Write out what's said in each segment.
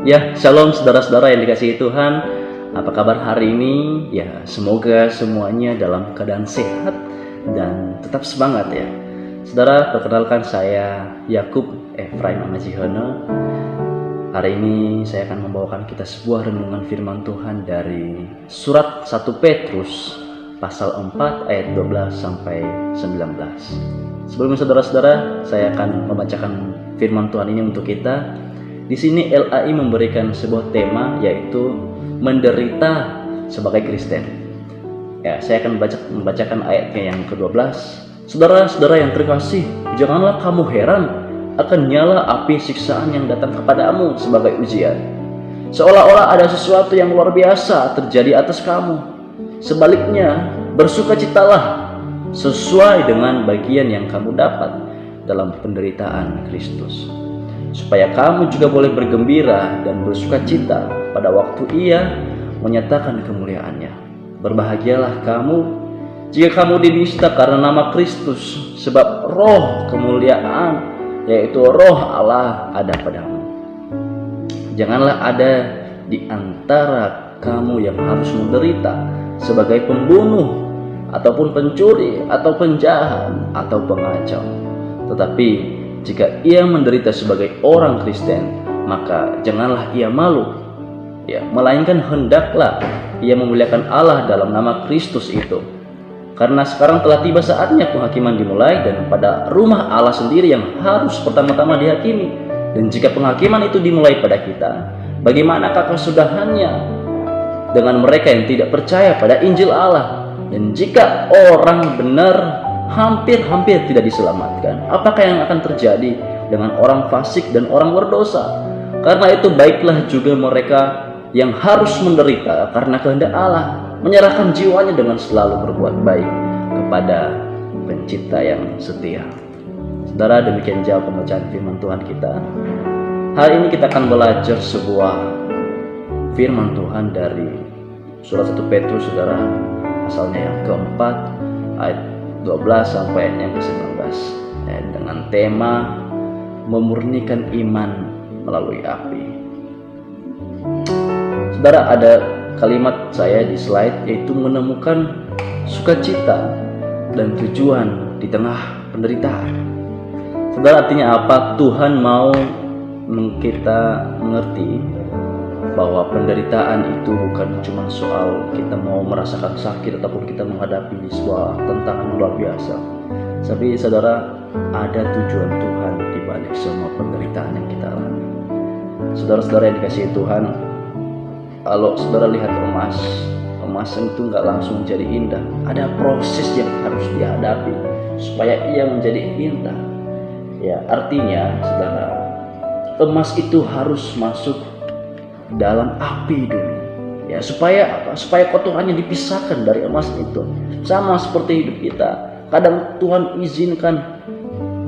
Ya, shalom saudara-saudara yang dikasihi Tuhan. Apa kabar hari ini? Ya, semoga semuanya dalam keadaan sehat dan tetap semangat ya. Saudara, perkenalkan saya Yakub Efraim Amajihono. Hari ini saya akan membawakan kita sebuah renungan firman Tuhan dari surat 1 Petrus pasal 4 ayat 12 sampai 19. Sebelumnya saudara-saudara, saya akan membacakan firman Tuhan ini untuk kita. Di sini LAI memberikan sebuah tema, yaitu menderita sebagai Kristen. Ya, saya akan membacakan ayatnya yang ke-12. Saudara-saudara yang terkasih, janganlah kamu heran akan nyala api siksaan yang datang kepadamu sebagai ujian, seolah-olah ada sesuatu yang luar biasa terjadi atas kamu. Sebaliknya, bersukacitalah sesuai dengan bagian yang kamu dapat dalam penderitaan Kristus, supaya kamu juga boleh bergembira dan bersukacita pada waktu Ia menyatakan kemuliaannya. Berbahagialah kamu jika kamu dinista karena nama Kristus, sebab roh kemuliaan, yaitu roh Allah, ada padamu. Janganlah ada di antara kamu yang harus menderita sebagai pembunuh, ataupun pencuri, atau penjahat, atau pengacau. Tetapi jika ia menderita sebagai orang Kristen, maka janganlah ia malu, ya, melainkan hendaklah ia memuliakan Allah dalam nama Kristus itu. Karena sekarang telah tiba saatnya penghakiman dimulai, dan pada rumah Allah sendiri yang harus pertama-tama dihakimi. Dan jika penghakiman itu dimulai pada kita, bagaimanakah kesudahannya dengan mereka yang tidak percaya pada Injil Allah? Dan jika orang benar hampir tidak diselamatkan, apakah yang akan terjadi dengan orang fasik dan orang berdosa? Karena itu baiklah juga mereka yang harus menderita karena kehendak Allah, menyerahkan jiwanya dengan selalu berbuat baik kepada Pencipta yang setia. Saudara, demikian jauh pembacaan firman Tuhan kita. Hari ini kita akan belajar sebuah firman Tuhan dari surat 1 Petrus, saudara, pasalnya yang keempat ayat 12 sampai yang ke-19, dengan tema memurnikan iman melalui api. Saudara, ada kalimat saya di slide, yaitu menemukan sukacita dan tujuan di tengah penderitaan. Saudara, artinya apa? Tuhan mau kita mengerti bahwa penderitaan itu bukan cuma soal kita mau merasakan sakit ataupun kita menghadapi sebuah tantangan luar biasa. Tapi saudara, ada tujuan Tuhan di balik semua penderitaan yang kita alami. Saudara-saudara yang dikasihi Tuhan, kalau saudara lihat emas itu nggak langsung jadi indah. Ada proses yang harus dihadapi supaya ia menjadi indah. Ya, artinya saudara, emas itu harus masuk dalam api dulu, ya, supaya apa? Supaya kotorannya dipisahkan dari emas itu. Sama seperti hidup kita, kadang Tuhan izinkan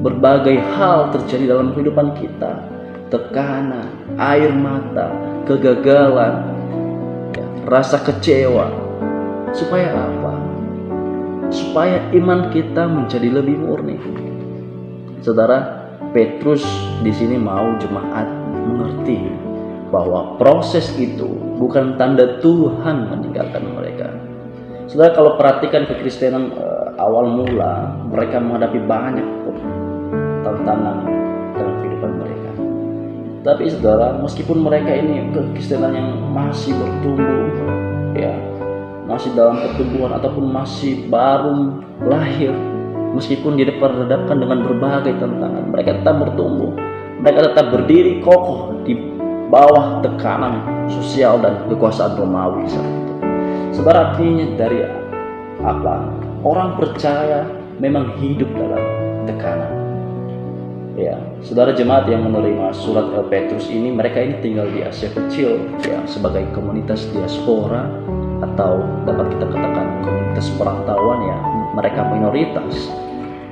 berbagai hal terjadi dalam kehidupan kita, tekanan, air mata, kegagalan, ya, rasa kecewa. Supaya apa? Supaya iman kita menjadi lebih murni. Saudara, Petrus di sini mau jemaat mengerti bahwa proses itu bukan tanda Tuhan meninggalkan mereka. Saudara, kalau perhatikan kekristenan awal mula, mereka menghadapi banyak tantangan dalam kehidupan mereka. Tapi saudara, meskipun mereka ini kekristenan yang masih bertumbuh, ya, masih dalam pertumbuhan ataupun masih baru lahir, meskipun dihadapkan dengan berbagai tantangan, mereka tetap bertumbuh. Mereka tetap berdiri kokoh di bawah tekanan sosial dan kekuasaan Romawi saat itu. Saudara, artinya dari apa? Orang percaya memang hidup dalam tekanan. Ya, saudara jemaat yang menerima surat Petrus ini, mereka ini tinggal di Asia Kecil, ya, sebagai komunitas diaspora, atau dapat kita katakan komunitas perantauan, ya. Mereka minoritas,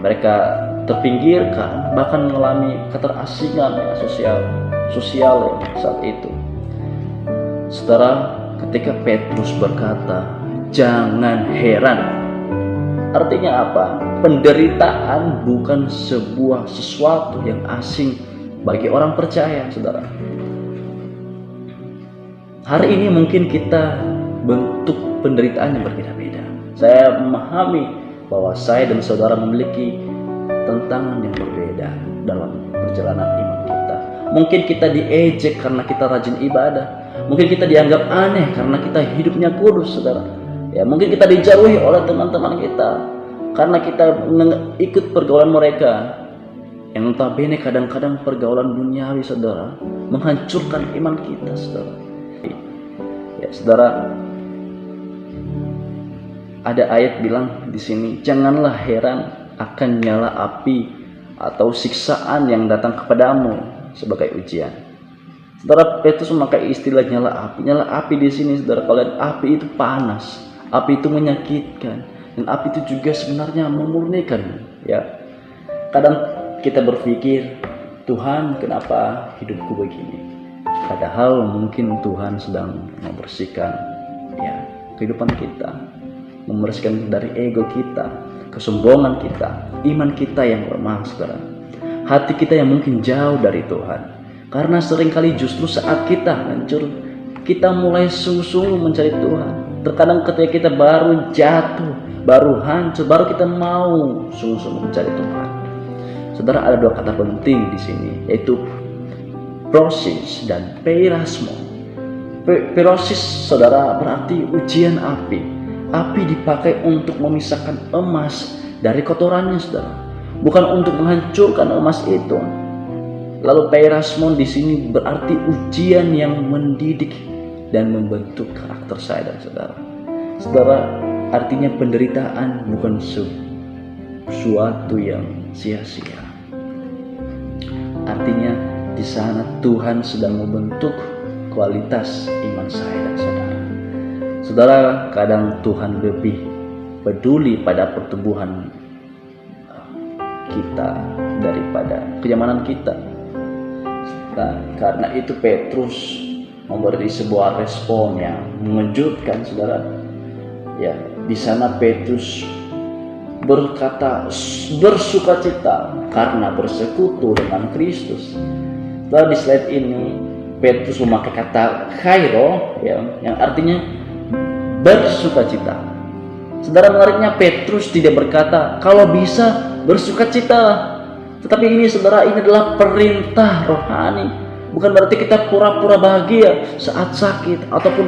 mereka terpinggirkan, bahkan mengalami keterasingan, ya, sosial ya, saat itu. Saudara, ketika Petrus berkata jangan heran, artinya apa? Penderitaan bukan sebuah sesuatu yang asing bagi orang percaya, saudara. Hari ini mungkin kita bentuk penderitaan yang berbeda-beda. Saya memahami bahwa saya dan saudara memiliki tantangan yang berbeda dalam perjalanan iman kita. Mungkin kita diejek karena kita rajin ibadah. Mungkin kita dianggap aneh karena kita hidupnya kudus, saudara. Ya, mungkin kita dijauhi oleh teman-teman kita karena kita ikut pergaulan mereka. Yang notabene kadang-kadang pergaulan duniawi, saudara, menghancurkan iman kita, saudara. Ya, saudara, ada ayat bilang di sini, janganlah heran akan nyala api atau siksaan yang datang kepadamu sebagai ujian. Saudara, Petrus memakai istilah nyala api. Nyala api di sini, saudara, kalian, api itu panas, api itu menyakitkan, dan api itu juga sebenarnya memurnikan. Ya, kadang kita berpikir, Tuhan, kenapa hidupku begini? Padahal mungkin Tuhan sedang membersihkan ya kehidupan kita, membersihkan dari ego kita, kesombongan kita, iman kita yang lemah, saudara. Hati kita yang mungkin jauh dari Tuhan. Karena seringkali justru saat kita hancur, kita mulai sungguh-sungguh mencari Tuhan. Terkadang ketika kita baru jatuh, baru hancur, baru kita mau sungguh-sungguh mencari Tuhan. Saudara, ada dua kata penting di sini, yaitu prosis dan peirasmo. Perosis, saudara, berarti ujian api. Api dipakai untuk memisahkan emas dari kotorannya, saudara, bukan untuk menghancurkan emas itu. Lalu peirasmo di sini berarti ujian yang mendidik dan membentuk karakter saya dan saudara. Saudara, artinya penderitaan bukan sesuatu yang sia-sia. Artinya di sana Tuhan sedang membentuk kualitas iman saya dan saudara. Saudara, kadang Tuhan lebih peduli pada pertumbuhan kita daripada kenyamanan kita. Nah, karena itu Petrus memberi sebuah respon yang mengejutkan, saudara. Ya, di sana Petrus berkata bersukacita karena bersekutu dengan Kristus. Setelah di slide ini Petrus memakai kata chairo, ya, yang artinya bersukacita. Saudara, menariknya Petrus tidak berkata kalau bisa bersukacita. Tetapi ini, saudara, ini adalah perintah rohani. Bukan berarti kita pura-pura bahagia saat sakit, ataupun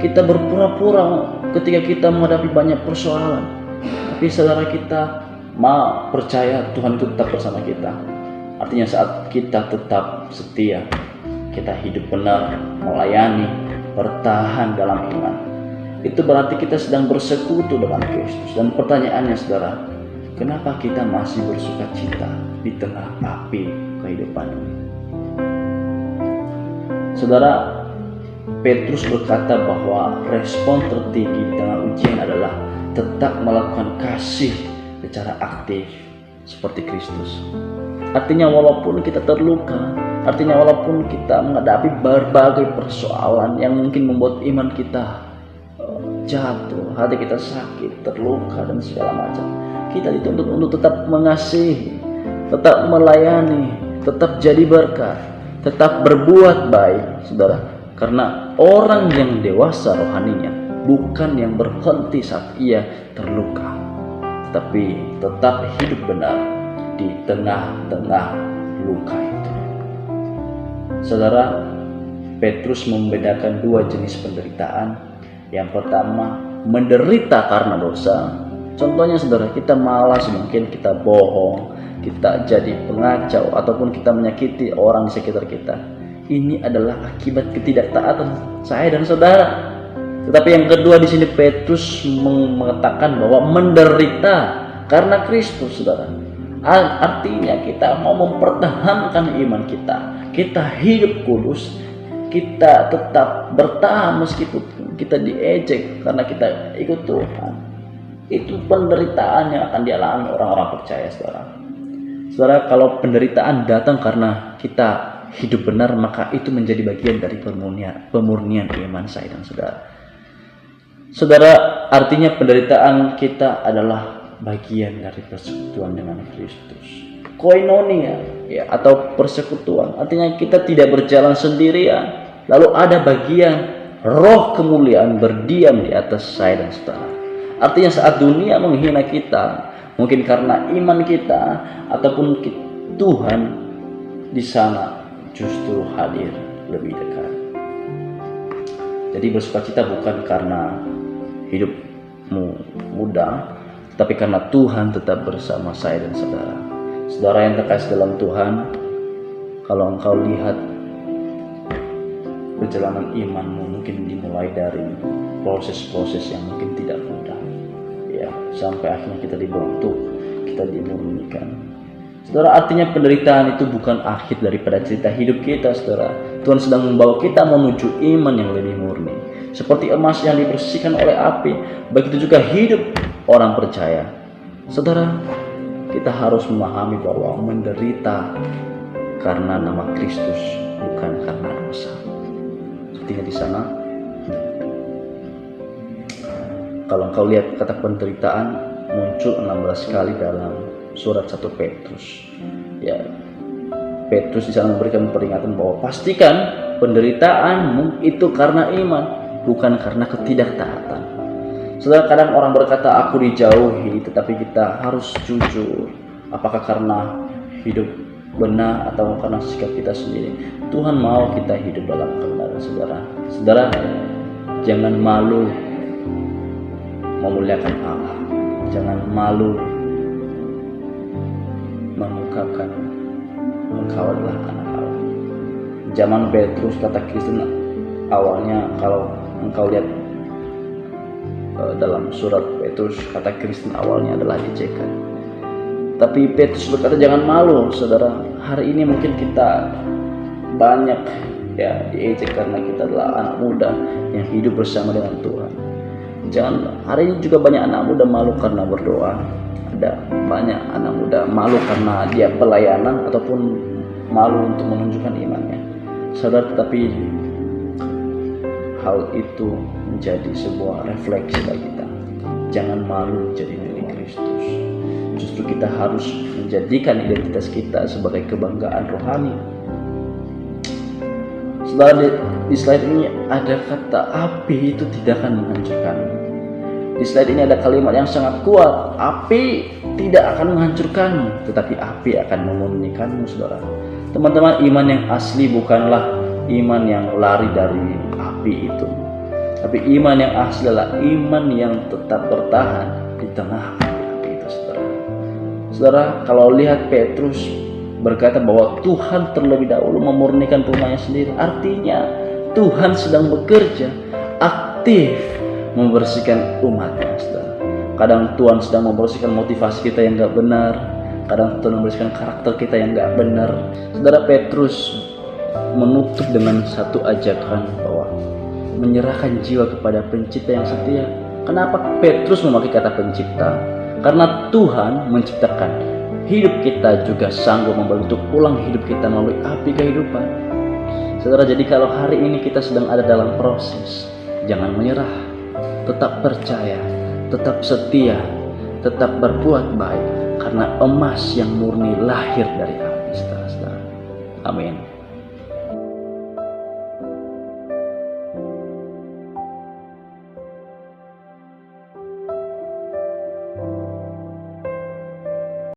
kita berpura-pura ketika kita menghadapi banyak persoalan. Tapi saudara, kita mau percaya Tuhan itu tetap bersama kita. Artinya saat kita tetap setia, kita hidup benar, melayani, bertahan dalam iman, itu berarti kita sedang bersekutu dengan Kristus. Dan pertanyaannya, saudara, kenapa kita masih bersuka cita di tengah api kehidupan ini? Saudara, Petrus berkata bahwa respon tertinggi di tengah ujian adalah tetap melakukan kasih secara aktif seperti Kristus. Artinya walaupun kita terluka, artinya walaupun kita menghadapi berbagai persoalan yang mungkin membuat iman kita jatuh, hati kita sakit, terluka dan segala macam, kita dituntut untuk tetap mengasihi, tetap melayani, tetap jadi berkat, tetap berbuat baik, saudara. Karena orang yang dewasa rohaninya bukan yang berhenti saat ia terluka, tetapi tetap hidup benar di tengah-tengah luka itu. Saudara, Petrus membedakan dua jenis penderitaan. Yang pertama, menderita karena dosa. Contohnya, saudara, kita malas, mungkin kita bohong, kita jadi pengacau, ataupun kita menyakiti orang di sekitar kita. Ini adalah akibat ketidaktaatan saya dan saudara. Tetapi yang kedua di sini Petrus mengatakan bahwa menderita karena Kristus, saudara. Artinya kita mau mempertahankan iman kita, kita hidup kudus, kita tetap bertahan meskipun kita diejek karena kita ikut Tuhan. Itu penderitaan yang akan dialami orang-orang percaya, saudara. Saudara, kalau penderitaan datang karena kita hidup benar, maka itu menjadi bagian dari pemurnian iman saya dan saudara. Saudara, artinya penderitaan kita adalah bagian dari persekutuan dengan Kristus. Koinonia, ya, atau persekutuan. Artinya kita tidak berjalan sendirian. Lalu ada bagian roh kemuliaan berdiam di atas saya dan saudara. Artinya saat dunia menghina kita, mungkin karena iman kita ataupun Tuhan di sana justru hadir lebih dekat. Jadi bersukacita bukan karena hidupmu mudah, tapi karena Tuhan tetap bersama saya dan saudara. Saudara yang terkasih dalam Tuhan, kalau engkau lihat perjalanan imanmu mungkin dimulai dari proses-proses yang mungkin tidak mudah, ya, sampai akhirnya kita dibentuk, kita dimurnikan. Saudara, artinya penderitaan itu bukan akhir daripada cerita hidup kita, saudara. Tuhan sedang membawa kita menuju iman yang lebih murni. Seperti emas yang dibersihkan oleh api, begitu juga hidup orang percaya. Saudara, kita harus memahami bahwa menderita karena nama Kristus, bukan karena dosa. Sepertinya di sana, kalau engkau lihat kata penderitaan muncul 16 kali dalam surat 1 Petrus. Ya, Petrus di sana memberikan peringatan bahwa pastikan penderitaanmu itu karena iman, bukan karena ketidaktaatan. Saudara, kadang orang berkata aku dijauhi, tetapi kita harus jujur. Apakah karena hidup benar atau karena sikap kita sendiri? Tuhan mau kita hidup dalam kebenaran, saudara. Saudara, jangan malu memuliakan Allah. Jangan malu mengungkapkan engkau adalah anak Allah. Zaman Petrus, kata Kristen awalnya, kalau engkau lihat dalam surat Petrus, kata Kristen awalnya adalah ejekan. Tapi Petrus berkata jangan malu, saudara. Hari ini mungkin kita banyak ya diejek karena kita adalah anak muda yang hidup bersama dengan Tuhan. Jangan, hari ini juga banyak anak muda malu karena berdoa. Ada banyak anak muda malu karena dia pelayanan ataupun malu untuk menunjukkan imannya. Saudara, tetapi hal itu menjadi sebuah refleksi bagi kita. Jangan malu menjadi milik Kristus. Justru kita harus menjadikan identitas kita sebagai kebanggaan rohani. Saudara, di slide ini ada kata api itu tidak akan menghancurkan. Di slide ini ada kalimat yang sangat kuat. Api tidak akan menghancurkanmu, tetapi api akan memurnikanmu, saudara. Teman-teman, iman yang asli bukanlah iman yang lari dari api itu, tapi iman yang asli adalah iman yang tetap bertahan di tengah api itu, saudara. Saudara, kalau lihat Petrus berkata bahwa Tuhan terlebih dahulu memurnikan rumahnya sendiri, artinya Tuhan sedang bekerja aktif membersihkan umatnya, saudara. Kadang Tuhan sedang membersihkan motivasi kita yang gak benar, kadang Tuhan membersihkan karakter kita yang gak benar. Saudara, Petrus menutup dengan satu ajakan bahwa menyerahkan jiwa kepada pencipta yang setia. Kenapa Petrus memakai kata pencipta? Karena Tuhan menciptakan hidup kita, juga sanggup membentuk ulang hidup kita melalui api kehidupan. Saudara, jadi kalau hari ini kita sedang ada dalam proses, jangan menyerah, tetap percaya, tetap setia, tetap berbuat baik, karena emas yang murni lahir dari api, saudara-saudara. Amin.